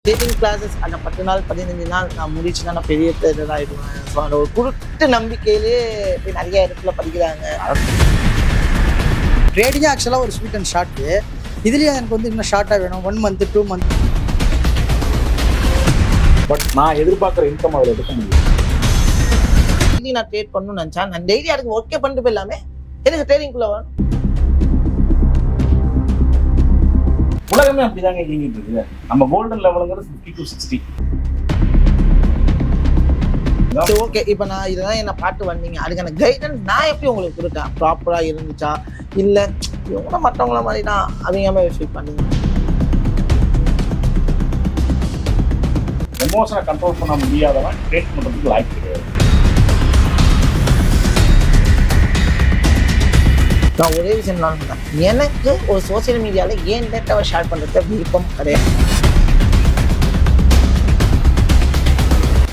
Dating classes அந்த 10 நாள் 15 நாள் நான் முடிச்சுன்னா நான் பெரிய ட்ரேடர் ஆகிடுவேன். ஸோ அந்த ஒரு குருட்டு நம்பிக்கையிலே போய் நிறைய இடத்துல படிக்கிறாங்க. ட்ரேடிங்கே ஆக்சுவலாக ஒரு ஸ்வீட் அண்ட் ஷார்ட்டு. இதுலேயே எனக்கு வந்து இன்னும் ஷார்ட்டாக வேணும், 1 month 2 month. பட் நான் எதிர்பார்க்குற இன்கம் அதில் எடுக்க முடியும். டெய்லி நான் ட்ரேட் பண்ணணும்னு நினச்சா நான் டெய்லி அதுக்கு ஒர்க்கே பண்ணிட்டு போயிடலாமே. எனக்கு ட்ரேடிங்குள்ளே வரும். உலகமே அப்படிதாங்க இயங்கிட்டு இருக்கு. நம்ம கோல்டன் லெவலுங்கிறது 50 to 60. ஓகே, இப்போ நான் இதெல்லாம் என்ன பாட்டு வந்தீங்க, அதுக்கான கைடன்ஸ் நான் எப்படி உங்களுக்கு கொடுத்தேன்? ப்ராப்பராக இருந்துச்சா இல்லை இவங்க மற்றவங்கள மாதிரி தான் அவங்க ஃபீல் பண்ணீங்க? எமோஷனை கண்ட்ரோல் பண்ண முடியாதவன் ட்ரேட் பண்ணுறதுக்கு லாய்க்கு கிடையாது. நான் ஒரே விஷயம் நான் சொன்னேன், எனக்கு ஒரு சோசியல் மீடியாவில் ஏன் டேட்டாவை ஷேர் பண்ணுறது விருப்பம் கிடையாது.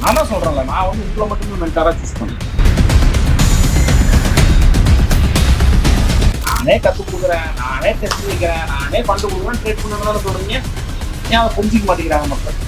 நான் தான் சொல்கிறேன்ல, நான் வந்து இவ்வளோ மட்டும் மென்டாராக சூஸ் பண்ணேன். நானே கற்றுக் கொடுக்குறேன், நானே டெஸ்ட் வைக்கிறேன், நானே ஃபண்டு கொடுக்குறேன், ட்ரேட் பண்ணணும்னு சொல்கிறீங்க. ஏன் அதை புரிஞ்சிக்க மாட்டேங்கிறாங்க மக்கள்?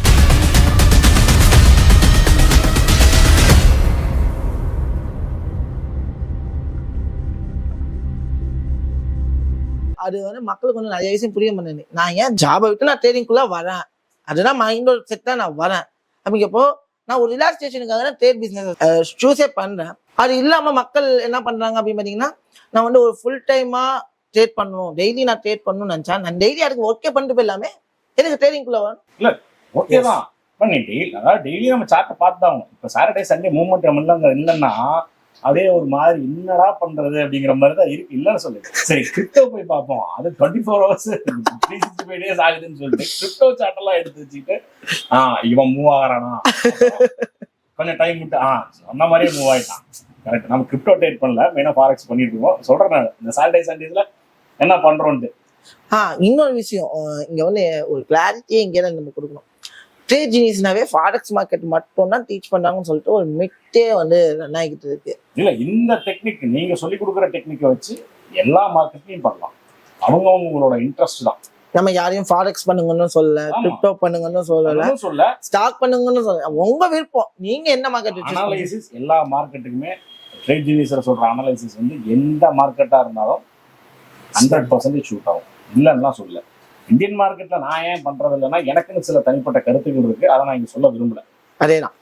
அது வந்து மக்களுக்கு வந்து நிறைய விஷயம் புரிய மாட்டேங்குது. நான் ஏன் ஜாபை விட்டு நான் ட்ரேடிங்குள்ளே வரேன், அதுதான் மைண்டோட செட்டாக நான் வரேன். அப்படிங்கப்போ நான் ஒரு ரிலாக்ஸேஷனுக்காக தான் ட்ரேட் பிஸ்னஸ் சூஸே பண்ணுறேன். அது இல்லாமல் மக்கள் என்ன பண்ணுறாங்க அப்படின்னு பார்த்தீங்கன்னா, நான் வந்து ஒரு ஃபுல் டைமாக ட்ரேட் பண்ணணும், டெய்லி நான் ட்ரேட் பண்ணணும்னு நினச்சா நான் டெய்லி அதுக்கு ஒர்க்கே பண்ணிட்டு போயிடலாமே. எனக்கு ட்ரேடிங்குள்ளே வரும். இல்லை, ஓகே தான். இப்போ நீ டெய்லி நம்ம சார்ட்டை பார்த்து தான். இப்போ சாட்டர்டே சண்டே மூவ்மெண்ட் இல்லைன்னா அதே ஒரு மாதிரி என்னடா பண்றது அப்படிங்கிற மாதிரி தான் இருக்கு. இல்லைன்னு சொல்லு. சரி, கிரிப்டோ போய் பார்ப்போம். அது 24 hours 365 days ஆகுதுன்னு சொல்லிட்டு கிரிப்டோ சார்ட்டெல்லாம் எடுத்து வச்சுக்கிட்டு இவன் மூவ் ஆகிறானா, கொஞ்சம் டைம் விட்டு அந்த மாதிரியே மூவ் ஆயிட்டான். கரெக்ட். நம்ம கிரிப்டோ ட்ரேட் பண்ணல, மெயினாக ஃபாரெக்ஸ் பண்ணிட்டு இருக்கோம். சொல்றேன் நான் இந்த சாட்டர்டே சண்டேஸ்ல என்ன பண்றோன்ட்டு. இன்னொரு விஷயம், இங்க வந்து ஒரு கிளாரிட்டியே இங்கே தான் நம்ம கொடுக்கணும். ட்ரேட் ஜீனியஸ்னாவே ஃபாரெக்ஸ் மார்க்கெட் மட்டும் தான் டீச் பண்ணாங்கன்னு சொல்லிட்டு ஒரு மிட்டே வந்து ரன் ஆகிட்டு இருக்கு. இல்ல, இந்த டெக்னிக் நீங்க சொல்லி கொடுக்குற டெக்னிக்கை வச்சு எல்லா மார்க்கெட்லயும் பண்ணலாம். அவங்கவுங்களோட இன்ட்ரெஸ்ட் தான். நம்ம யாரையும் ஃபாரெக்ஸ் பண்ணுங்கன்னு சொல்லல, கிரிப்டோ பண்ணுங்கன்னு சொல்லல, ஸ்டாக் பண்ணுங்கன்னு சொல்லல. உங்க விருப்பம், நீங்க என்ன மார்க்கெட் அனாலிசிஸ். எல்லா மார்க்கெட்டுக்குமே ட்ரேட் ஜீனியஸ்ல சொல்ற அனாலிசிஸ் வந்து எந்த மார்க்கெட்டா இருந்தாலும் 100% ஷூட் ஆகும். இல்லைன்னா சொல்ல. இந்தியன் மார்க்கெட்ல நான் ஏன் பண்றது இல்லைன்னா எனக்குன்னு சில தனிப்பட்ட கருத்துக்கள் இருக்கு. அதை நான் இங்க சொல்ல விரும்பல. அதேதான்.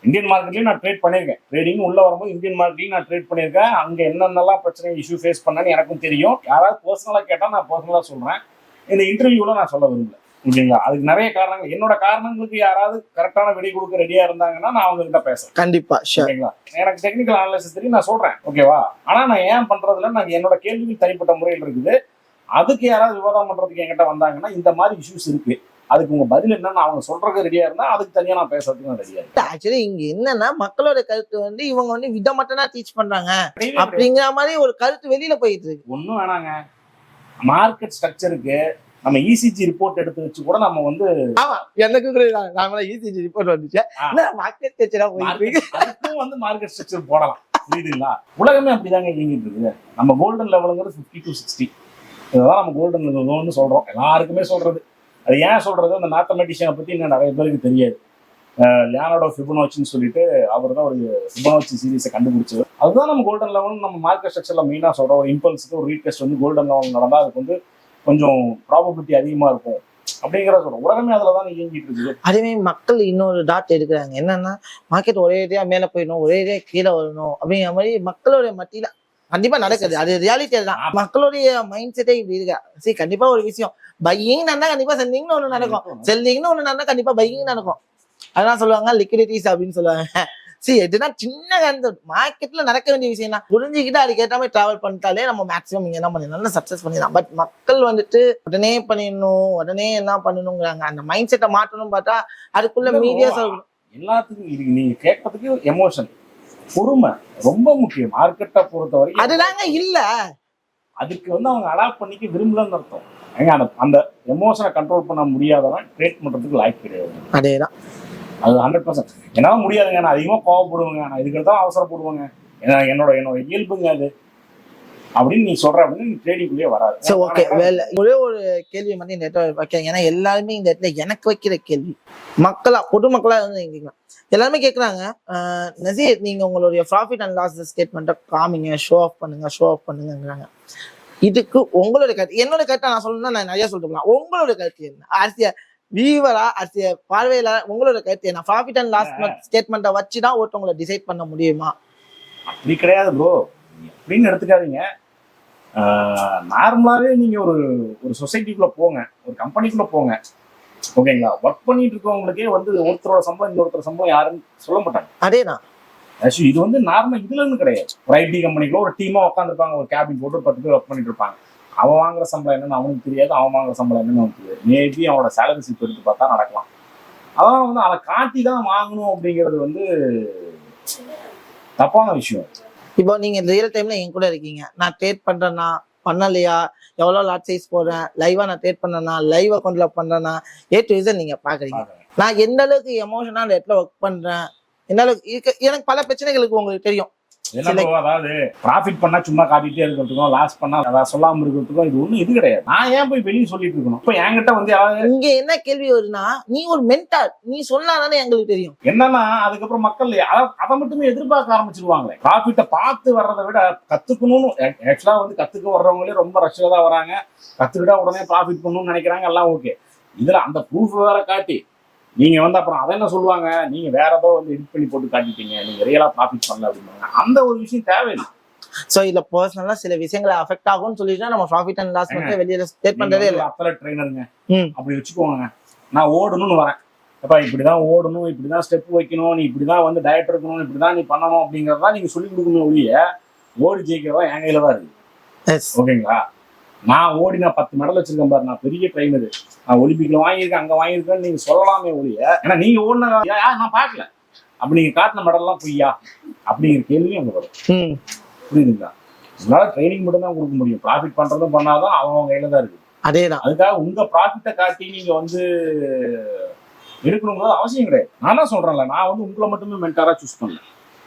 இந்தியன் மார்க்கெட்லயும் நான் ட்ரேட் பண்ணியிருக்கேன். ட்ரேடிங் உள்ள வரும்போது இந்தியன் மார்க்கெட்லயும் நான் ட்ரேட் பண்ணியிருக்கேன். அங்க என்னென்னலாம் பிரச்சனை இஷ்யூ ஃபேஸ் பண்ணேன்னு எனக்கும் தெரியும். யாராவது பர்சனலா கேட்டா நான் பர்சனலா சொல்றேன். இந்த இன்டர்வியூல நான் சொல்ல விரும்பல. ஓகேங்களா? அதுக்கு நிறைய காரணங்கள், என்னோட காரணங்களுக்கு யாராவது கரெக்டான விடை கொடுக்க ரெடியா இருந்தாங்கன்னா நான் அவங்க கிட்ட பேசுறேன். கண்டிப்பா. ஓகேங்களா? எனக்கு டெக்னிக்கல் அனாலிசிஸ் தெரியும், நான் சொல்றேன். ஓகேவா? ஆனா நான் ஏன் பண்றதுல நான் என்னோட கேள்விக்கு தனிப்பட்ட முறையில் இருக்குது. அதுக்கு யாராவது விவாதம் பண்றதுக்கு என்கிட்ட வந்தாங்கன்னா இந்த மாதிரி இஷ்யூஸ் இருக்கு, அதுக்கு உங்க பதில் என்னன்னு அவங்க சொல்றதுக்கு ரெடியா இருந்தா அதுக்கு தனியா நான் பேசுறதுக்கு நான் ரெடியா இருக்கேன். ஆக்சுவலி இங்க என்னன்னா, மக்களோட கருத்து வந்து இவங்க வந்து விட மட்டும் தான் டீச் பண்றாங்க அப்படிங்கிற மாதிரி ஒரு கருத்து வெளியில போயிட்டு இருக்கு. ஒன்னும் வேணாங்க. மார்க்கெட் ஸ்ட்ரக்சருக்கு நம்ம இசிஜி ரிப்போர்ட் எடுத்து வச்சு கூட நம்ம வந்து எனக்கு இசிஜி ரிப்போர்ட் வந்துச்சு, மார்க்கெட் அதுக்கும் வந்து மார்க்கெட் ஸ்ட்ரக்சர் போடலாம். புரியுதுங்களா? உலகமே அப்படிதாங்க இயங்கிட்டு இருக்குது. நம்ம கோல்டன் லெவலுங்கிறது 50 to 60. இதுதான் நம்ம கோல்டன் லெவல்னு சொல்றோம். எல்லாருக்குமே சொல்றது. அது ஏன் சொல்றது, அந்த மேத்தமெட்டிஷியனை பத்தி இன்னும் நிறைய பேருக்கு தெரியாது. லியோனார்டோ ஃபிபொனாச்சின்னு சொல்லிட்டு அவர் தான் ஒரு ஃபிபொனாச்சி சீரீஸை கண்டுபிடிச்சது. அதுதான் நம்ம கோல்டன் லெவல் நம்ம மார்க்கெட் ஸ்ட்ரக்சர்ல மெயினாக சொல்றோம். ஒரு இம்பல்ஸுக்கு ஒரு ரீடெஸ்ட் வந்து கோல்டன் லெவல் நடந்தால் அதுக்கு வந்து கொஞ்சம் ப்ராபபிலிட்டி அதிகமாக இருக்கும் அப்படிங்கிறத சொல்றோம். உலகமே அதில் தான் இயங்கிட்டு இருக்குது. அதே மக்கள் இன்னொரு டாட் எடுக்கிறாங்க, என்னன்னா மார்க்கெட் ஒரே ஏரியா மேலே போயிடணும், ஒரே ஏரியா கீழே வரணும் அப்படிங்கிற மாதிரி மக்களுடைய மத்தியில கண்டிப்பா நடக்குது. அது ரியாலிட்டி தான். மக்களுடைய மைண்ட் செட்டே இப்படி இருக்கா. சரி, கண்டிப்பா ஒரு விஷயம் பையிங் நடந்தா கண்டிப்பா செல்லிங்னு ஒண்ணு நடக்கும், செல்லிங்னு ஒண்ணு நடந்தா கண்டிப்பா பையிங் நடக்கும். அதான் சொல்லுவாங்க லிக்விடிட்டிஸ் அப்படின்னு சொல்லுவாங்க. சரி, எதுனா சின்ன மார்க்கெட்ல நடக்க வேண்டிய விஷயம் தான். புரிஞ்சுக்கிட்டு அதுக்கேற்ற மாதிரி டிராவல் பண்ணிட்டாலே நம்ம மேக்ஸிமம் இங்க என்ன பண்ணிடலாம், நல்லா சக்சஸ் பண்ணிடலாம். பட் மக்கள் வந்துட்டு உடனே பண்ணிடணும், உடனே என்ன பண்ணணுங்கிறாங்க. அந்த மைண்ட் செட்டை மாற்றணும் பார்த்தா அதுக்குள்ள மீடியா எல்லாத்துக்கும் இருக்கு. நீங்க கேட்கறதுக்கு எமோஷன், பொறுமை ரொம்ப முக்கியம். மார்க்கெட்டை பொறுத்த வரைக்கும் அதுதாங்க இல்ல. அதுக்கு வந்து அவங்க அடாப்ட் பண்ணிக்க விரும்பலன்னு அர்த்தம். ஏங்க அந்த எமோஷனை கண்ட்ரோல் பண்ண முடியாதவன் ட்ரேட் பண்றதுக்கு லாய்க்கு கிடையாது. அதேதான். அது 100%. என்னால முடியாதுங்க. நான் அதிகமாக கோவப்படுவேங்க, நான் இதுக்கு தான் அவசரப்படுவேங்க. என்னோட இயல்புங்க அது. அப்படின்னு நீ சொல்ற அப்படின்னு நீ ட்ரேடிங்குள்ளேயே வராது. சரி ஓகே ஒரே ஒரு கேள்வி மட்டும் இந்த இடத்துல வைக்கிறேன். ஏன்னா எல்லாருமே இந்த இடத்துல எனக்கு வைக்கிற கேள்வி மக்களா பொதுமக்களா வந்து கேட்கலாம். எல்லாருமே கேட்குறாங்க, நசீர் நீங்க உங்களுடைய ப்ராஃபிட் அண்ட் லாஸ் ஸ்டேட்மெண்ட்டை காமிங்க, ஷோ ஆஃப் பண்ணுங்கிறாங்க. இதுக்கு உங்களோட கருத்து, என்னோட கருத்தை நான் சொல்லணும்னா நான் நிறைய சொல்லிட்டு போகலாம். உங்களோட கருத்து என்ன? அரசியல் வீவரா, அரசியல் பார்வையில உங்களோட கருத்து என்ன? ப்ராஃபிட் அண்ட் லாஸ் ஸ்டேட்மெண்ட்டை வச்சுதான் ஒருத்தவங்களை டிசைட் பண்ண முடியுமா? அப்படி கிடையாது ப்ரோ, அப்படின்னு எடுத்துக்காதீங்க. நார்மலாவே நீங்க ஒரு சொசைட்டிக்குள்ள போங்க, ஒரு கம்பெனிக்குள்ள போங்க, ஓகேங்களா? ஒர்க் பண்ணிட்டு இருக்கவங்களுக்கே வந்து ஒருத்தரோட சம்பளம் இன்னொருத்தர் சம்பளம் யாருன்னு சொல்ல மாட்டாங்க. அதேதான் இது வந்து நார்மல் இதுல இருந்து கிடையாது. ஒரு ஐடி கம்பெனிக்குள்ள ஒரு டீமா உட்காந்துருப்பாங்க, ஒரு கேபின் போட்டு 10 பேர் ஒர்க் பண்ணிட்டு இருப்பாங்க. அவன் வாங்குற சம்பளம் என்னன்னு அவனுக்கு தெரியாது, அவன் வாங்குற சம்பளம் என்னன்னு அவனுக்கு தெரியாது. மேபி அவனோட சேலரி ஸ்லிப் எடுத்து பார்த்தா நடக்கலாம். அதான் வந்து அதை காட்டி தான் வாங்கணும் அப்படிங்கிறது வந்து தப்பான விஷயம். இப்போ நீங்க ரியல் டைம்ல என் கூட இருக்கீங்க, நான் ட்ரேட் பண்றேன்னா பண்ணலையா, எவ்வளவு லாட் சைஸ் போடுறேன், லைவா நான் ட்ரேட் பண்றேன்னா, லைவ் அக்கௌண்ட்ல பண்றேன்னா, ஏ டு இசட் நீங்க பாக்குறீங்க. நான் எந்த அளவுக்கு எமோஷனா அந்த இடத்துல ஒர்க் பண்றேன், எந்த அளவுக்கு எனக்கு பல பிரச்சனைகளுக்கு உங்களுக்கு தெரியும். அதாவது ப்ராஃபிட் பண்ணா சும்மா காட்டிட்டே இருக்கிறதுக்கும், லாஸ் பண்ணா அதாவது சொல்லாம இருக்கிறதுக்கும் இது ஒண்ணு இது கிடையாது. நான் ஏன் போய் வெளியே சொல்லிட்டு இருக்கணும்? இப்ப என்கிட்ட வந்து இங்க என்ன கேள்வி வருதுன்னா, நீ ஒரு மென்டார், நீ சொன்னாதானே எங்களுக்கு தெரியும். என்னன்னா அதுக்கப்புறம் மக்கள் அதை மட்டுமே எதிர்பார்க்க ஆரம்பிச்சிருவாங்களே. ப்ராஃபிட்டை பார்த்து வர்றதை விட கத்துக்கணும்னு ஆக்சுவலா வந்து கத்துக்க வர்றவங்களே ரொம்ப ரஷ்ஷா தான் வராங்க. கத்துக்கிட்டா உடனே ப்ராஃபிட் பண்ணணும்னு நினைக்கிறாங்க, எல்லாம் ஓகே. இதுல அந்த ப்ரூஃப் வேற காட்டி நீங்க வந்து அப்புறம் அதை என்ன சொல்லுவாங்க, நீங்க வேற ஏதோ வந்து எடிட் பண்ணி போட்டு காட்டிட்டீங்க, நீங்க ரியலா ப்ராஃபிட் பண்ணல அப்படின்னாங்க. அந்த ஒரு விஷயம் தேவையில்லை. சோ இதுல பர்சனலா சில விஷயங்களை அஃபெக்ட் ஆகும்னு சொல்லிட்டு நம்ம ப்ராஃபிட் அண்ட் லாஸ் மட்டும் வெளியில ஸ்டேட் பண்றதே இல்லை. அத்லெட் ட்ரெயினருங்க அப்படி வச்சுக்கோங்க. நான் ஓடணும்னு வரேன், அப்ப இப்படிதான் ஓடணும், இப்படிதான் ஸ்டெப் வைக்கணும், நீ இப்படிதான் வந்து டயட் இருக்கணும், இப்படிதான் நீ பண்ணணும் அப்படிங்கறதான் நீங்க சொல்லி கொடுக்கணும். ஒழிய ஓடி ஜெயிக்கிறதா என் கையில தான் இருக்கு. ஓகேங்களா? நான் ஓடி நான் 10 மெடல் வச்சிருக்கேன் பாரு, நான் பெரிய ட்ரெயினரு, நான் ஒலிம்பிக்ல வாங்கியிருக்கேன், அங்க வாங்கியிருக்கேன்னு நீங்க சொல்லலாமே ஒழிய, ஏன்னா நீங்க ஓடின நான் பார்க்கல அப்படி நீங்க காட்டின மெடல்லாம் பொய்யா அப்படிங்கிற கேள்வியும் அங்க வரும். புரியுதுங்களா? உங்களால ட்ரைனிங் மட்டும் தான் கொடுக்க முடியும், ப்ராஃபிட் பண்றதும் பண்ணாதான் அவங்க கையில தான் இருக்கு. அதேதான். அதுக்காக உங்க ப்ராஃபிட்டை காட்டி நீங்க வந்து எடுக்கணுங்கிறது அவசியம் கிடையாது. நான் தான் சொல்றேன்ல, நான் வந்து உங்களை மட்டுமே மென்டாரா சூஸ் பண்ணேன்.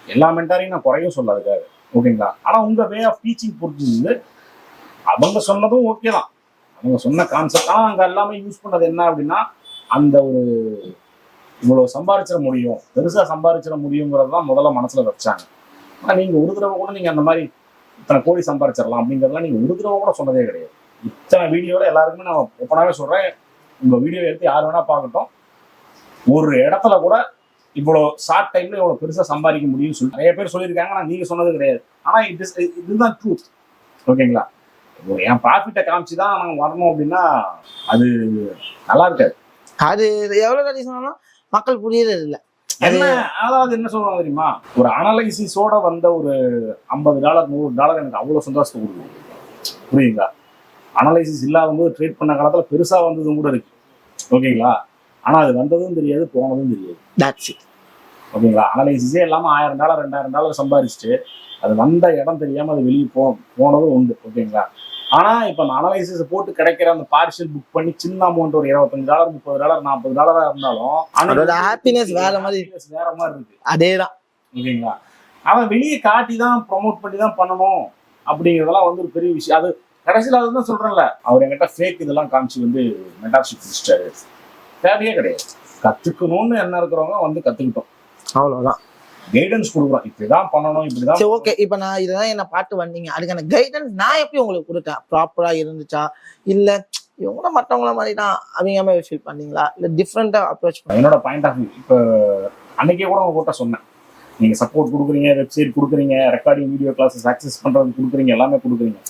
எல்லா மென்டாரையும் நான் குறையும் சொல்ல அதுக்காக, ஓகேங்களா? ஆனா உங்க வே ஆஃப் டீச்சிங் பொறுத்து வந்து அவங்க சொன்னதும் ஓகே தான், அவங்க சொன்ன கான்செப்ட். ஆனால் அங்கே எல்லாமே யூஸ் பண்ணது என்ன அப்படின்னா, அந்த ஒரு இவ்வளோ சம்பாதிச்சிட முடியும், பெருசாக சம்பாதிச்சிட முடியுங்கிறது தான் முதல்ல மனசில் வச்சாங்க. ஆனால் நீங்கள் ஒரு தடவை கூட நீங்கள் அந்த மாதிரி இத்தனை கோடி சம்பாதிச்சிடலாம் அப்படிங்கிறதுலாம் நீங்கள் ஒரு தடவை கூட சொன்னதே கிடையாது. இத்தனை வீடியோவில் எல்லாருக்குமே நான் ஒப்பனாவே சொல்கிறேன், உங்கள் வீடியோ எடுத்து யார் வேணால் பார்க்கட்டும், ஒரு இடத்துல கூட இவ்வளோ ஷார்ட் டைமில் இவ்வளோ பெருசாக சம்பாதிக்க முடியும்னு சொல்லி நிறைய பேர் சொல்லியிருக்காங்க. ஆனால் நீங்கள் சொன்னது கிடையாது. ஆனால் இதுதான் ட்ரூத், ஓகேங்களா? என் ப்ராஃபிட்டை காமிச்சு தான் நாங்கள் வரணும் அப்படின்னா அது நல்லா இருக்காது. அது எவ்வளோ கட்டி சொன்னாலும் மக்கள் புரியறது இல்லை. என்ன அதாவது என்ன சொல்லுவாங்க தெரியுமா, ஒரு அனலைசிஸோட வந்த ஒரு $50 $100 எனக்கு அவ்வளோ சந்தோஷத்தை கொடுக்கும். புரியுங்களா? அனலைசிஸ் இல்லாத போது ட்ரேட் பண்ண காலத்தில் பெருசாக வந்ததும் கூட இருக்கு, ஓகேங்களா? ஆனால் அது வந்ததும் தெரியாது, போனதும் தெரியாது. ஓகேங்களா? அனலைசிஸே இல்லாமல் $1000 $2000 சம்பாதிச்சுட்டு அது வந்த இடம் தெரியாமல் அது வெளியே போனதும் உண்டு, ஓகேங்களா? ஆனால் இப்போ அந்த அனலைசிஸ் போட்டு கிடைக்கிற அந்த பார்ஷியல் புக் பண்ணி சின்ன அமௌண்ட் ஒரு $25 $30 $40 இருந்தாலும் அதோட ஹாப்பினஸ் வேற மாதிரி இருக்கு. அதேதான், ஓகேங்களா? அவன் வெளியே காட்டி தான் ப்ரொமோட் பண்ணி தான் பண்ணணும் அப்படிங்கிறதெல்லாம் வந்து ஒரு பெரிய விஷயம். அது கடைசியில் அதுதான் சொல்றேன்ல, அவர் என்கிட்ட ஃபேக் இதெல்லாம் காமிச்சு வந்து மென்டார்ஷிப் முடிச்சிட்டாரு. தேவையே கிடையாது. கத்துக்கணும்னு என்ன இருக்கிறவங்க வந்து கத்துக்கிட்டோம், அவ்வளவுதான். கைடன்ஸ் கொடுக்குறோம், இப்படிதான் பண்ணணும், இப்படிதான். சரி ஓகே, இப்போ நான் இதெல்லாம் என்ன பாட்டு வந்தீங்க, அதுக்கான கைடன்ஸ் நான் எப்படி உங்களுக்கு கொடுத்தேன்? ப்ராப்பரா இருந்துச்சா, இல்ல இவங்கள மற்றவங்கள மாதிரி தான் அவங்க மாதிரி ஃபீல் பண்ணீங்களா, இல்ல டிஃப்ரெண்டா அப்ரோச் பண்ண? என்னோட பாயிண்ட் ஆஃப் வியூ இப்போ அன்னைக்கே கூட உங்க கூட்ட சொன்னேன், நீங்க சப்போர்ட் கொடுக்குறீங்க, வெப்சைட் கொடுக்குறீங்க, ரெக்கார்டிங் வீடியோ கிளாஸஸ் ஆக்சஸ் பண்றது கொடுக்குறீங்க, எல்லாமே கொடுக்குறீங்க.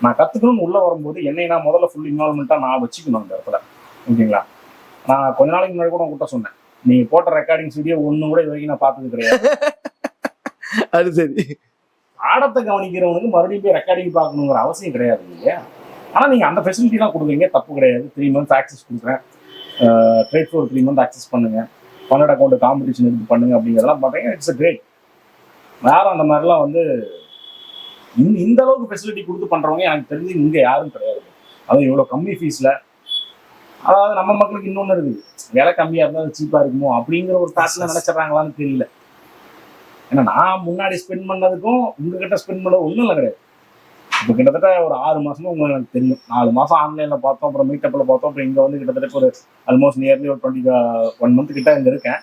நான் கத்துக்கணும்னு உள்ள வரும்போது என்னை நான் முதல்ல ஃபுல் இன்வால்மெண்ட்டா நான் வச்சுக்கணும் அந்த இடத்துல, ஓகேங்களா? நான் கொஞ்ச நாளைக்கு முன்னாடி கூட உங்ககிட்ட சொன்னேன், நீங்க போட்ட ரெக்கார்டிங்ஸ் வீடியோ ஒண்ணு கூட இது வரைக்கும் நான் பார்த்தது கிடையாது. அது சரி, பாடத்தை கவனிக்கிறவனுக்கு மறுபடியும் போய் ரெக்கார்டிங் பார்க்கணுங்கிற அவசியம் கிடையாது இல்லையா? ஆனா நீங்க அந்த ஃபெசிலிட்டிலாம் கொடுக்குறீங்க, தப்பு கிடையாது. 3 months ஆக்சஸ் கொடுக்குறேன், ட்ரேட் ஃப்ளோர் 3 months ஆக்சஸ் பண்ணுங்க, பன்னெண்டு அக்கௌண்ட் காம்படிஷன் எடுத்து பண்ணுங்க அப்படிங்கிறதெல்லாம் பண்றீங்க. It's great. யாரும் அந்த மாதிரிலாம் வந்து இந்த அளவுக்கு ஃபெசிலிட்டி கொடுத்து பண்றவங்க எனக்கு தெரிஞ்சு இங்க யாரும் கிடையாது. அதுவும் இவ்வளவு கம்மி ஃபீஸ்ல. அதாவது நம்ம மக்களுக்கு இன்னொன்னு இருக்குது, விலை கம்மியா இருந்தா அது சீப்பா இருக்குமோ அப்படிங்கிற ஒரு தாட்ல நினைச்சிடறாங்களான்னு தெரியல. ஏன்னா நான் முன்னாடி ஸ்பெண்ட் பண்ணதுக்கும் உங்ககிட்ட ஸ்பெண்ட் பண்ணது ஒன்றும் இல்லை கிடையாது. இப்போ கிட்டத்தட்ட ஒரு 6 மாசமா உங்களுக்கு எனக்கு தெரியும். 4 மாசம் ஆன்லைன்ல பார்த்தோம், அப்புறம் மீட்டப்ல பார்த்தோம், அப்புறம் இங்க வந்து கிட்டத்தட்ட ஒரு ஆல்மோஸ்ட் நியர்லி ஒரு 21 மந்த் கிட்ட இங்க இருக்கேன்.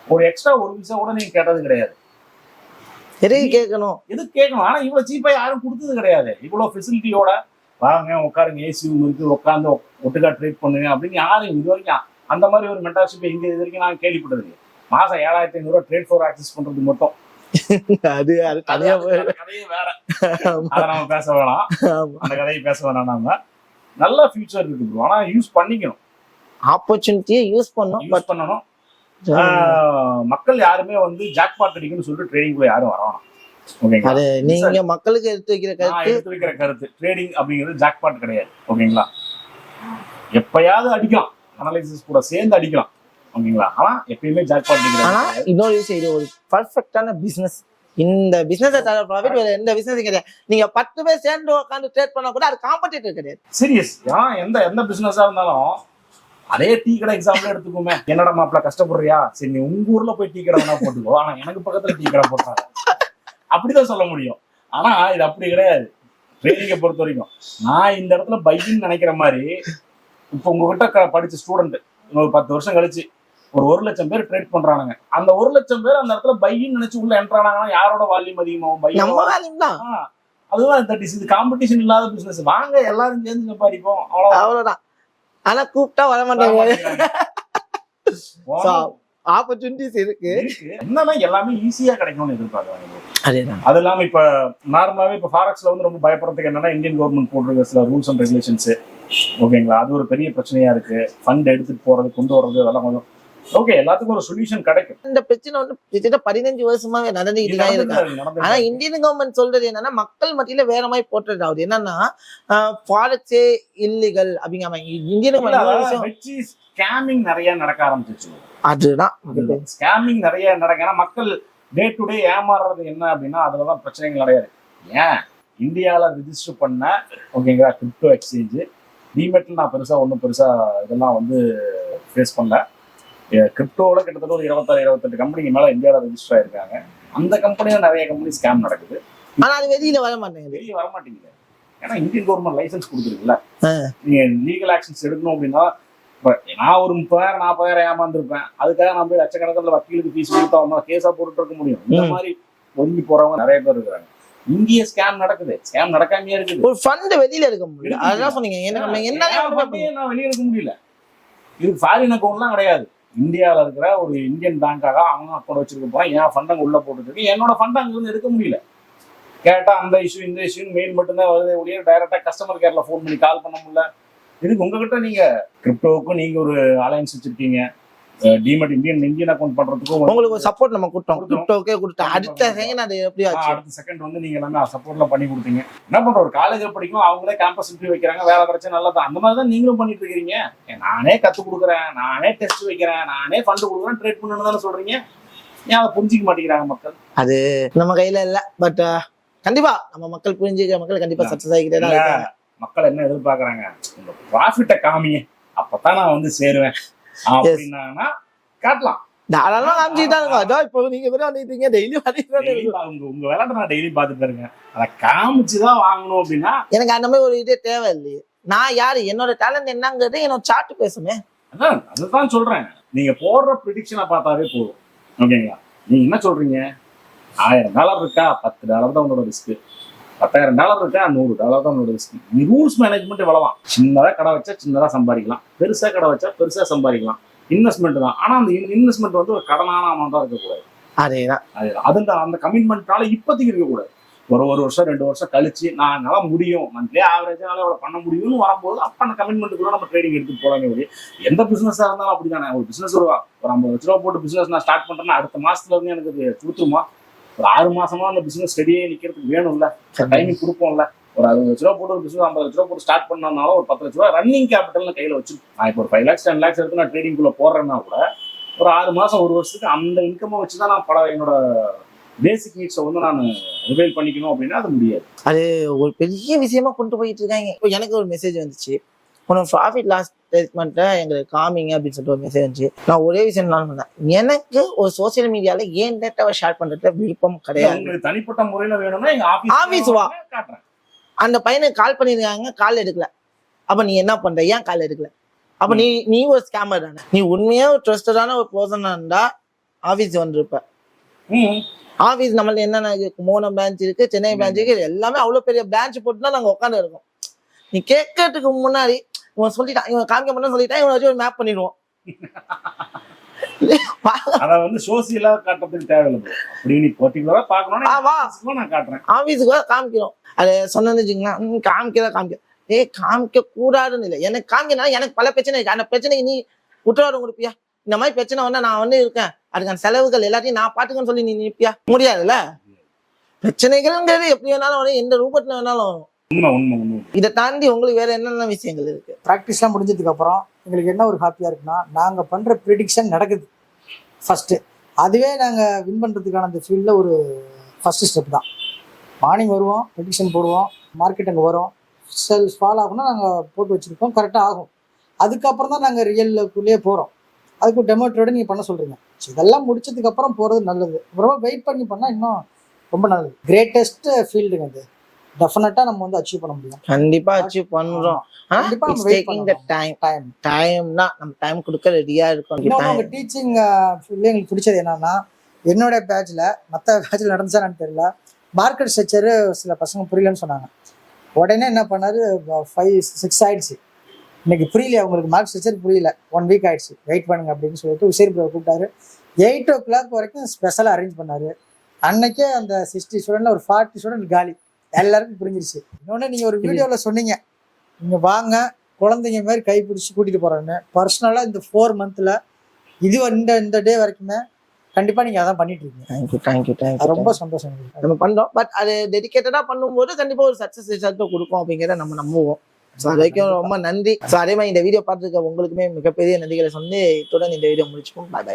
ஒரு எக்ஸ்ட்ரா ஒரு விசா கூட நீங்க கேட்டது கிடையாது. எதுக்கு கேட்கணும்? எதுக்கு கேட்கணும்? ஆனா இவ்வளவு சீப்பா யாரும் கொடுத்தது கிடையாது. இவ்வளவு ஃபெசிலிட்டியோட வாங்க உட்காருங்க, ஏசி ரூம் இருக்கு, உட்காந்து ஒட்டுக்கா ட்ரீட் பண்ணுங்க அப்படின்னு யாரும் இது வரைக்கும் அந்த மாதிரி ஒரு மென்டார்ஷிப் இங்க இது வரைக்கும் நான் கேள்விப்பட்டது இல்லை. மாசம் 7,500 ட்ரேட் ஃப்ளோர் ஆக்சஸ் பண்றது மட்டும். அது தனியா கதையே வேற, அதை நம்ம பேச வேணாம், அந்த கதையை பேச வேணாம். நாம நல்ல ஃபியூச்சர் இருக்கு ப்ரோ, ஆனா யூஸ் பண்ணிக்கணும், ஆப்பர்ச்சுனிட்டியை யூஸ் பண்ணணும். மக்கள் யாருமே வந்து ஜாக்பாட் அடிக்கணும்னு சொல்லிட்டு ட்ரேடிங் யாரும் வரணும். ஓகேங்களா? அது நீங்க மக்களுக்கு எடுத்து வைக்கிற கருத்து ட்ரேடிங் அப்படிங்கிறது ஜாக்பாட் கிடையாது. ஓகேங்களா? எப்பயாவது அடிக்கலாம், அனலைசிஸ் கூட சேர்ந்து அடிக்கலாம். ஓகேங்களா? ஆனா எப்பயுமே ஜாக்பாட் அடிக்கலாம். ஆனா இன்னொரு விஷயம், இது ஒரு பர்ஃபெக்டான பிசினஸ். இந்த பிசினஸ் தர ப்ராஃபிட் வேற எந்த பிசினஸும் கிடையாது. நீங்க 10 பேர் சேர்ந்து உட்காந்து ட்ரேட் பண்ணா கூட அது காம்படிட்டர் கிடையாது. சீரியஸ். ஏன்னா எந்த பிசினஸா இருந்தாலும் அதே டீ கடை எக்ஸாம்பிள் எடுத்துக்கோமே. என்னடா மாப்பிள்ள கஷ்டப்படுறியா, சரி நீ உங்க ஊர்ல போய் டீ கடை வேணா போட்டுக்கோ, ஆனா எனக்கு பக்கத்துல டீ கடை போட்டாங்க, அப்படிதான் சொல்ல முடியும். ஆனா இது அப்படி கிடையாது. ட்ரேடிங்கை பொறுத்த வரைக்கும் நான் இந்த இடத்துல பையின்னு நினைக்கிற மாதிரி, இப்போ உங்ககிட்ட படிச்ச ஸ்டூடெண்ட் ஒரு 10 வருஷம் கழிச்சு ஒரு 1 லட்சம் பேர் ட்ரேட் பண்றானுங்க. அந்த 1 லட்சம் பேர் அந்த இடத்துல பையின்னு நினைச்சு உள்ள என்ட்ரானாங்கன்னா யாரோட வால்யூம் அதிகமாகும்? அதுதான் தட் இஸ். இது காம்படிஷன் இல்லாத பிசினஸ். வாங்க எல்லாரும் சேர்ந்து சம்பாதிப்போம், அவ்வளவுதான். ஆனா கூப்பிட்டா வர மாட்டாங்க. ஆப்பர்ச்சுனிட்டிஸ் இருக்கு. என்னன்னா எல்லாமே ஈஸியா கிடைக்கும்னு எதிர்பார்க்கறாங்க. அதேதான். அது இல்லாம இப்ப நார்மலாவே இப்ப ஃபாரெக்ஸ்ல வந்து ரொம்ப பயப்படுறதுக்கு என்னன்னா, இந்தியன் கவர்மெண்ட் போட்டிருக்க சில ரூல்ஸ் அண்ட் ரெகுலேஷன்ஸ். ஓகேங்களா? அது ஒரு பெரிய பிரச்சனையா இருக்கு. ஃபண்ட் எடுத்துட்டு போறது, கொண்டு வர்றது, அதெல்லாம் கொஞ்சம் ஓகே. எல்லாத்துக்கும் ஒரு சொல்யூஷன் கிடைக்கும். இந்த பிரச்சனை வந்து கிட்டத்தட்ட 15 வருஷமாவே நடந்துகிட்டு தான் இருக்கு. ஆனா இந்தியன் கவர்மெண்ட் சொல்றது என்னன்னா, மக்கள் மத்தியில வேற மாதிரி போட்டுறது ஆகுது. என்னன்னா ஃபாரெக்ஸே இல்லீகல் அப்படிங்கிற மாதிரி இந்தியன் கவர்மெண்ட் ஸ்கேமிங் நிறைய நடக்க ஆரம்பிச்சிச்சு. அதுதான் ஸ்கேமிங் நிறைய நடக்க. ஏன்னா மக்கள் டே டு டே ஏமாறுறது என்ன அப்படின்னா அதுலதான் பிரச்சனைகள் நிறைய இருக்கு. ஏன் இந்தியாவில ரிஜிஸ்டர் பண்ண ஓகேங்களா கிரிப்டோ எக்ஸ்சேஞ்சு டிமெட்ல நான் பெருசா இதெல்லாம் வந்து ஃபேஸ் பண்ணல. கிரிப்டோட கிட்டத்தட்ட ஒரு 26-28 கம்பெனிக்கு மேல இந்தியாவில ரெஜிஸ்டர் ஆயிருக்காங்க. அந்த கம்பெனியில நிறைய கம்பெனி ஸ்கேம் நடக்குது. ஆனா அது வெளியில வர மாட்டேங்குது. ஏன்னா இந்தியன் கவர்மெண்ட் லைசன்ஸ் கொடுத்துருக்குல்ல. நீங்க லீகல் ஆக்ஷன்ஸ் எடுக்கணும் அப்படின்னா, நான் ஒரு 30,000-40,000 ஏமாந்துருப்பேன், அதுக்காக நான் போய் லட்சக்கணக்கில் வக்கீலுக்கு ஃபீஸ் கொடுத்தா கேஸா போட்டுட்டு இருக்க முடியும்? இந்த மாதிரி ஒதுங்கி போறவங்க நிறைய பேர் இருக்கிறாங்க. இந்திய ஸ்கேம் நடக்குது, ஸ்கேம் நடக்காமையே இருக்குது. ஒரு ஃபண்ட் வெளியில எடுக்க முடியல. அதான் சொன்னீங்க. நான் வெளியே எடுக்க முடியல. இது ஃபாரின் அக்கௌண்ட்லாம் கிடையாது. இந்தியாவில் இருக்கிற ஒரு இந்தியன் பேங்காக அவங்க அக்கௌண்ட் வச்சிருக்க போறேன், என் ஃபண்ட் அங்கே உள்ள போட்டுருக்கு, என்னோட ஃபண்ட் அங்க இருந்து எடுக்க முடியல. கேட்டா அந்த இஷ்யூ இந்த இஷ்யூ மெயில் மட்டும்தான் வருது ஒழிய டைரக்டா கஸ்டமர் கேர்ல ஃபோன் பண்ணி கால் பண்ண முடியல. இதுக்கு உங்ககிட்ட நீங்க கிரிப்டோவுக்கும் நீங்க ஒரு அலையன்ஸ் வச்சிருக்கீங்க, டிமெட் இந்தியன் அக்கௌண்ட் பண்றதுக்கும் உங்களுக்கு ஒரு சப்போர்ட் நம்ம கொடுத்தோம். கிரிப்டோக்கே கொடுத்தோம். அடுத்த செகண்ட் அது எப்படி ஆச்சு? அடுத்த செகண்ட் வந்து நீங்க எல்லாமே சப்போர்ட்லாம் பண்ணி கொடுத்தீங்க. என்ன பண்ற, ஒரு காலேஜ்ல படிக்கும் அவங்களே கேம்பஸ் இன்டர்வியூ வைக்கிறாங்க, வேலை கிடைச்சா நல்லதான். அந்த மாதிரி தான் நீங்களும் பண்ணிட்டு இருக்கீங்க. நானே கத்து கொடுக்குறேன், நானே டெஸ்ட் வைக்கிறேன், நானே ஃபண்ட் கொடுக்குறேன், ட்ரேட் பண்ணணும்னு தானே சொல்றீங்க. ஏன் அதை புரிஞ்சிக்க மாட்டேங்கிறாங்க மக்கள்? அது நம்ம கையில இல்ல. பட் கண்டிப்பா நம்ம மக்கள் புரிஞ்சுக்கிற மக்கள் கண்டிப்பா சக்சஸ் ஆகிக்கிட்டே தான் இருக்காங்க. மக்கள் என்ன எதிர்பார்க்கறாங்க, உங்க ப்ராஃபிட்டை காமிங்க, அப்பதான் நான் வந்து சேருவேன் அப்படின்னா காட்டலாம். தாராளமா காமிச்சுட்டு தான் இருக்கும். அதான் இப்போ நீங்க கூட வந்துட்டீங்க, டெய்லி உங்க விளையாட்டு நான் டெய்லி பார்த்துட்டு இருக்கேன். அதை காமிச்சுதான் வாங்கணும் அப்படின்னா எனக்கு அந்த மாதிரி ஒரு இதே தேவை இல்லையே. நான் யாரு, என்னோட டேலண்ட் என்னங்கிறது என்னோட சார்ட் பேசுமே. அதுதான் சொல்றேன். நீங்க போடுற ப்ரிடிக்ஷனை பார்த்தாவே போதும். ஓகேங்களா? நீங்க என்ன சொல்றீங்க, $1000 இருக்கா, $10 தான் உன்னோட ரிஸ்க், $10,000 இருக்கா, $100 தான் உன்னோட ரிஸ்க். நீ ரூல்ஸ் மேனேஜ்மெண்ட் எவ்வளவா? சின்னதா கடை வச்சா சின்னதா சம்பாதிக்கலாம், பெருசா கடை வச்சா பெருசா சம்பாதிக்கலாம். இன்வெஸ்ட்மெண்ட் தான். ஆனா அந்த இன்வெஸ்ட்மெண்ட் வந்து ஒரு கடனான அமௌண்டா இருக்கக்கூடாது. அதேதான் அந்த கமிட்மெண்ட்னால இப்போதைக்கு இருக்கக்கூடாது. ஒரு வருஷம் 2 வருஷம் கழிச்சு நான் நல்லா முடியும், மந்த்லி ஆவரேஜால அவ்வளவு பண்ண முடியும்னு வரும்போது அப்ப அந்த கமிட்மெண்ட் கூட நம்ம ட்ரேடிங் எடுத்துட்டு போலாமே ஒழிய எந்த பிசினஸா இருந்தாலும் அப்படிதானே. ஒரு பிசினஸ் ஒரு 50 லட்ச ரூபா போட்டு பிசினஸ் நான் ஸ்டார்ட் பண்றேன்னா அடுத்த மாசத்துல இருந்து எனக்கு அது கொடுத்துருமா? ஒரு 6 மாசமா அந்த பிசினஸ் ஸ்டெடியே நிக்கிறதுக்கு வேணும்ல, டைமிங் கொடுப்போம்ல. ஒரு 60 லட்ச ரூபா போட்டு ஒரு பிசினஸ் 50 லட்ச ரூபா போட்டு ஸ்டார்ட் பண்ணனாலும் ஒரு 10 லட்ச ரூபா ரன்னிங் கேபிட்டல் கையில வச்சு நான் இப்போ ஒரு 5 lakhs 10 lakhs எடுத்து நான் ட்ரேடிங் குள்ள போடுறேன்னா கூட ஒரு 6 மாசம் 1 வருஷத்துக்கு அந்த இன்கம்மை வச்சுதான் நான் என்னோட பேசிக் நீட்ஸை வந்து நான் ரிவைல் பண்ணிக்கணும் அப்படின்னா அது முடியாது. அது ஒரு பெரிய விஷயமா கொண்டு போயிட்டு இருக்காங்க. இப்போ எனக்கு ஒரு மெசேஜ் வந்துச்சு, உன்னோட ப்ராஃபிட் லாஸ் ஸ்டேட்மெண்ட்டை எங்களுக்கு காமிங்க அப்படின்னு சொல்லிட்டு ஒரு மெசேஜ் வந்துச்சு. நான் ஒரே விஷயம் நான் சொன்னேன், எனக்கு ஒரு சோசியல் மீடியால ஏன் டேட்டாவை ஷேர் பண்றதுல விருப்பம் கிடையாது. உங்களுக்கு தனிப்பட்ட முறையில வேணும்னா எங்க ஆபீஸ் வா காட்டுறேன். அந்த பையனுக்கு கால் பண்ணிருக்காங்க, கால் எடுக்கல. அப்ப நீ என்ன பண்ற? ஏன் கால் எடுக்கல? அப்ப நீ ஒரு ஸ்கேமர் தானே. நீ உண்மையா ஒரு ட்ரஸ்டடான ஒரு பர்சனா இருந்தா ஆபீஸ் வந்திருப்ப. ஆபீஸ் நம்மள என்னென்ன கும்போணம் பிரான்ச் இருக்கு, சென்னை பிரான்ச் இருக்கு, எல்லாமே அவ்வளவு பெரிய பிரான்ச் போட்டு தான் நாங்க உட்காந்து இருக்கோம். நீ கேட்கறதுக்கு முன்னாடி இவன் சொல்லிட்டான், இவன் காமிக்க பண்ண சொல்லிட்டான், இவனை வச்சு ஒரு மேப் பண்ணிடுவோம். அத வந்து சோசியலா காட்டுறதுக்கு தேவையில்லை. அப்படி நீ பர்டிகுலரா பாக்கணும்னா நான் காட்டுறேன், ஆபீஸுக்கு காமிக்கிறோம். அது சொன்னது வச்சுக்கலாம், காமிக்க காமிக்க கூடாதுன்னு இல்லை. எனக்கு காமிக்கணும், எனக்கு பல பிரச்சனை இருக்கு. அந்த பிரச்சனைக்கு நீ உத்தரவாதம் கொடுப்பியா? இந்த மாதிரி பிரச்சனை வந்தா நான் வந்து இருக்கேன், அதுக்கான செலவுகள் எல்லாத்தையும் நான் பாத்துக்கன்னு சொல்லி நீ நிற்பியா? முடியாதுல்ல. பிரச்சனைகள்ங்கிறது எப்படி வேணாலும் வரும், எந்த ரூபத்துல வேணாலும் வரும். இதை தாண்டி உங்களுக்கு வேற என்னென்ன விஷயங்கள் இருக்கு? ப்ராக்டிஸ்லாம் முடிஞ்சதுக்கு அப்புறம் எங்களுக்கு என்ன ஒரு ஹாப்பியா இருக்குன்னா, நாங்க பண்ற ப்ரிடிக்ஷன் நடக்குது ஃபர்ஸ்ட். அதுவே நாங்க வின் பண்றதுக்கான அந்த ஃபீல்ட்ல ஒரு ஃபர்ஸ்ட் ஸ்டெப் தான். மார்னிங் வருவோம், ப்ரிடிக்ஷன் போடுவோம், மார்க்கெட் அங்கே வரும், செல்ஸ் ஃபால் ஆகும்னா நாங்கள் போட்டு வச்சுருப்போம், கரெக்டாக ஆகும். அதுக்கப்புறம் தான் நாங்கள் ரியலுக்குள்ளேயே போகிறோம். அதுக்கு டெமோ ட்ரேடு நீங்கள் பண்ண சொல்கிறீங்க. இதெல்லாம் முடிச்சதுக்கப்புறம் போகிறது நல்லது. அப்புறமா வெயிட் பண்ணி பண்ணால் இன்னும் ரொம்ப நல்லது. கிரேட்டஸ்ட் ஃபீல்டுங்க அது. டெஃபினட்டாக நம்ம வந்து அச்சீவ் பண்ண முடியும். கண்டிப்பா அச்சீவ் பண்றோம். டைம்னா நம்ம டைம் கொடுக்க ரெடியா இருக்கும். இன்னொன்று டீச்சிங் ஃபீல்ட்ல எங்களுக்கு பிடிச்சது என்னன்னா, என்னோட பேட்ச்ல மற்ற பேட்ச்ல நடந்துச்சா எனக்கு தெரியல, மார்க்கெட் ஸ்ட்ரக்சரு சில பசங்க புரியலன்னு சொன்னாங்க. உடனே என்ன பண்ணாரு, 5-6 ஆயிடுச்சு, இன்னைக்கு புரியல அவங்களுக்கு, மார்க் ஸ்ட்ரக்சர் புரியல, 1 வீக் ஆயிடுச்சு, வெயிட் பண்ணுங்க அப்படின்னு சொல்லிட்டு உசேர் ப்ரோ கூப்பிட்டாரு. 8 o'clock வரைக்கும் ஸ்பெஷலாக அரேஞ்ச் பண்ணாரு. அன்னைக்கே அந்த 60 ஸ்டூடெண்ட்ல ஒரு 40 ஸ்டூடெண்ட் காலி. எல்லாருக்கும் புரிஞ்சிருச்சு. இன்னொன்று நீங்கள் ஒரு வீடியோவில் சொன்னீங்க, நீங்கள் வாங்க குழந்தைங்க மாதிரி கை பிடிச்சி கூட்டிகிட்டு போகிறேன்னு. பர்சனலாக இந்த 4 monthல இது இந்த டே வரைக்குமே கண்டிப்பா நீங்க அதான் பண்ணிட்டு இருக்கீங்க. தேங்க்யூ. ரொம்ப சந்தோஷம். நம்ம பண்றோம், பட் அது டெடிகேட்டடா பண்ணும்போது கண்டிப்பா ஒரு சக்சஸ் ரிசல்ட் கொடுக்கும் அப்படிங்கிறத நம்ம நம்புவோம். ஸோ அது வரைக்கும் ரொம்ப நன்றி. ஸோ அதே மாதிரி இந்த வீடியோ பார்த்துருக்க உங்களுக்குமே மிகப்பெரிய நன்றிகளை சொல்லி இத்துடன் இந்த வீடியோ முடிச்சுப்போம். பாய்.